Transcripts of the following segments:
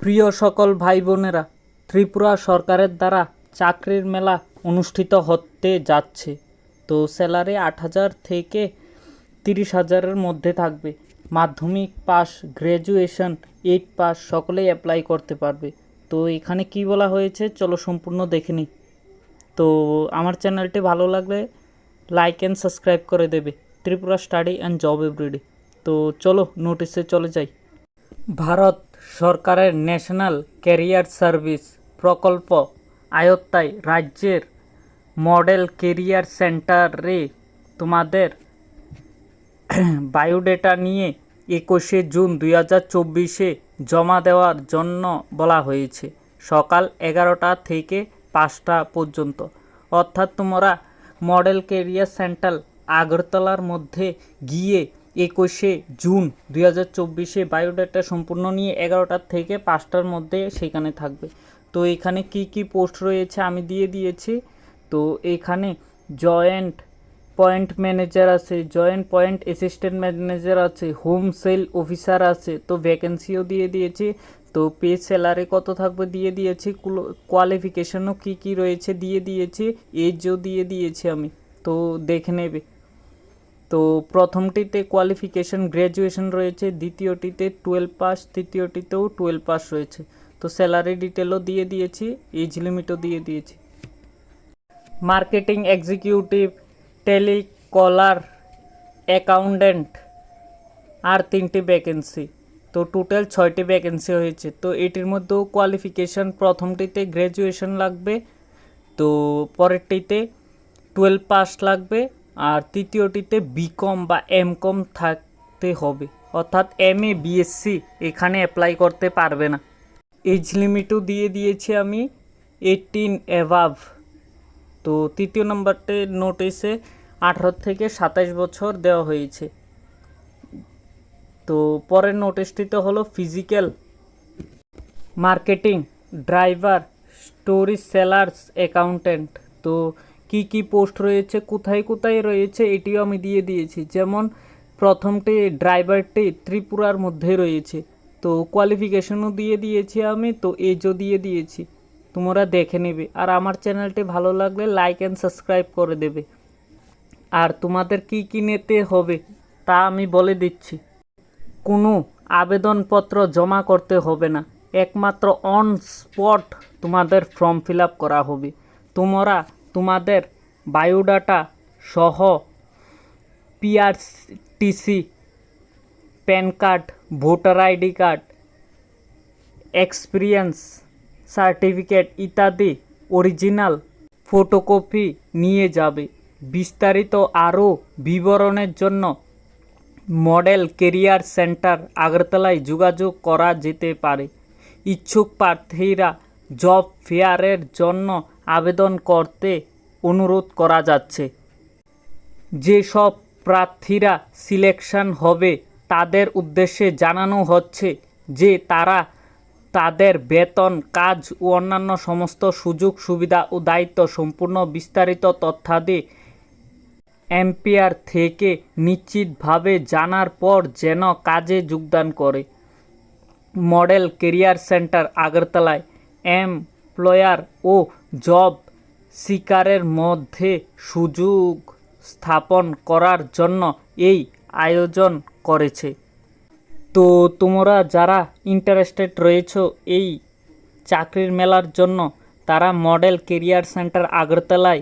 প্রিয় সকল ভাই বোনেরা, ত্রিপুরা সরকারের দ্বারা চাকরির মেলা অনুষ্ঠিত হতে যাচ্ছে। তো স্যালারি 8,000 থেকে 30,000-এর মধ্যে থাকবে। মাধ্যমিক পাস, গ্র্যাজুয়েশন, 8 পাস সকলেই অ্যাপ্লাই করতে পারবে। তো এখানে কি বলা হয়েছে চলো সম্পূর্ণ দেখে নিই। তো আমার চ্যানেলটি ভালো লাগলে লাইক অ্যান্ড সাবস্ক্রাইব করে দেবে, Tripura study and job everyday. তো চলো নোটিশে চলে যাই। ভারত সরকারের ন্যাশনাল ক্যারিয়ার সার্ভিস প্রকল্প আয়ত্তায় রাজ্যের মডেল কেরিয়ার সেন্টারে তোমাদের বায়োডেটা নিয়ে 21শে জুন 2024 জমা দেওয়ার জন্য বলা হয়েছে, সকাল 11টা থেকে 5টা পর্যন্ত। অর্থাৎ তোমরা মডেল কেরিয়ার সেন্টার আগরতলার মধ্যে গিয়ে 21শে জুন 2024 বায়োডাটা সম্পূর্ণ নিয়ে 11টা থেকে 5টার মধ্যে সেখানে থাকবে। তো এখানে কি কি পোস্ট রয়েছে আমি দিয়ে দিয়েছি। তো এখানে জয়েন্ট পয়েন্ট ম্যানেজার আছে, জয়েন্ট পয়েন্ট অ্যাসিস্ট্যান্ট ম্যানেজার আছে, হোম সেল অফিসার আছে। তো ভ্যাকেন্সিও দিয়ে দিয়েছি। তো পে স্যালারি কত থাকবে দিয়ে দিয়েছি, কোয়ালিফিকেশনও কি কি রয়েছে দিয়ে দিয়েছি, এজও দিয়ে দিয়েছি আমি। তো দেখে নেবে। তো প্রথমটিতে কোয়ালিফিকেশন গ্র্যাজুয়েশন রয়েছে, দ্বিতীয়টিতে 12 পাস, তৃতীয়টিতেও 12 পাস রয়েছে। তো স্যালারি ডিটেলও দিয়ে দিয়েছি, এজ লিমিটও দিয়ে দিয়েছি। মার্কেটিং এক্সিকিউটিভ, টেলিকলার, অ্যাকাউন্ট্যান্ট আর 3টি ভ্যাকেন্সি। তো টোটাল 6টি ভ্যাকেন্সি হয়েছে। তো এটির মধ্যেও কোয়ালিফিকেশান প্রথমটিতে গ্র্যাজুয়েশন লাগবে, তো পরেরটিতে 12 পাস লাগবে, আর তৃতীয়টিতে বিকম বা এমকম থাকতে হবে। অর্থাৎ MA BSc এখানে অ্যাপ্লাই করতে পারবে না। এজ লিমিটও দিয়ে দিয়েছি আমি 18 অ্যাভাভ। তো তৃতীয় নম্বরটি নোটিশে 18 থেকে 27 বছর দেওয়া হয়েছে। তো পরের নোটিশটিতে হলো physical marketing, driver, storage sellers, accountant. তো কি কি পোস্ট রয়েছে, কোথায় কোথায় রয়েছে এটিও আমি দিয়ে দিয়েছি। যেমন প্রথমটি ড্রাইভারটি ত্রিপুরার মধ্যে রয়েছে। তো কোয়ালিফিকেশনও দিয়ে দিয়েছি আমি, তো এজও দিয়ে দিয়েছি, তোমরা দেখে নেবে। আর আমার চ্যানেলটি ভালো লাগলে লাইক অ্যান্ড সাবস্ক্রাইব করে দেবে। আর তোমাদের কি কি নিতে হবে তা আমি বলে দিচ্ছি। কোনো আবেদনপত্র জমা করতে হবে না, একমাত্র অন স্পট তোমাদের ফর্ম ফিল আপ করা হবে। তোমরা তোমাদের বায়োডাটা সহ PRTC, pan card, voter ID card, experience certificate ইত্যাদি অরিজিনাল ফটোকপি নিয়ে যাবে। বিস্তারিত আরও বিবরণের জন্য মডেল কেরিয়ার সেন্টার আগরতলায় যোগাযোগ করা যেতে পারে। ইচ্ছুক প্রার্থীরা জব ফেয়ারের জন্য আবেদন করতে অনুরোধ করা যাচ্ছে। যেসব প্রার্থীরা সিলেকশন হবে তাদের উদ্দেশ্যে জানানো হচ্ছে যে তারা তাদের বেতন, কাজ ও অন্যান্য সমস্ত সুযোগ সুবিধা ও দায়িত্ব সম্পূর্ণ বিস্তারিত তথ্যাদি এমপিআর থেকে নিশ্চিতভাবে জানার পর যেন কাজে যোগদান করে। মডেল কেরিয়ার সেন্টার আগরতলায় এমপ্লয়ার ও জব সিকারের মধ্যে সুযোগ স্থাপন করার জন্য এই আয়োজন করেছে। তো তোমরা যারা ইন্টারেস্টেড রয়েছো এই চাকরির মেলার জন্য, তারা মডেল কেরিয়ার সেন্টার আগরতলায়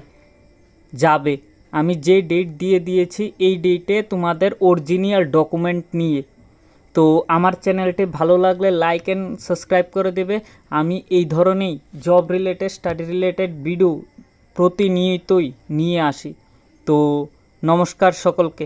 যাবে। আমি যে ডেট দিয়ে দিয়েছি এই ডেটে তোমাদের অরিজিনাল ডকুমেন্ট নিয়ে। তো আমার চ্যানেলটি ভালো লাগলে লাইক অ্যান্ড সাবস্ক্রাইব করে দেবে। আমি এই ধরনেরই job related, study related video প্রতিনিয়তই নিয়ে আসি। তো নমস্কার সকলকে।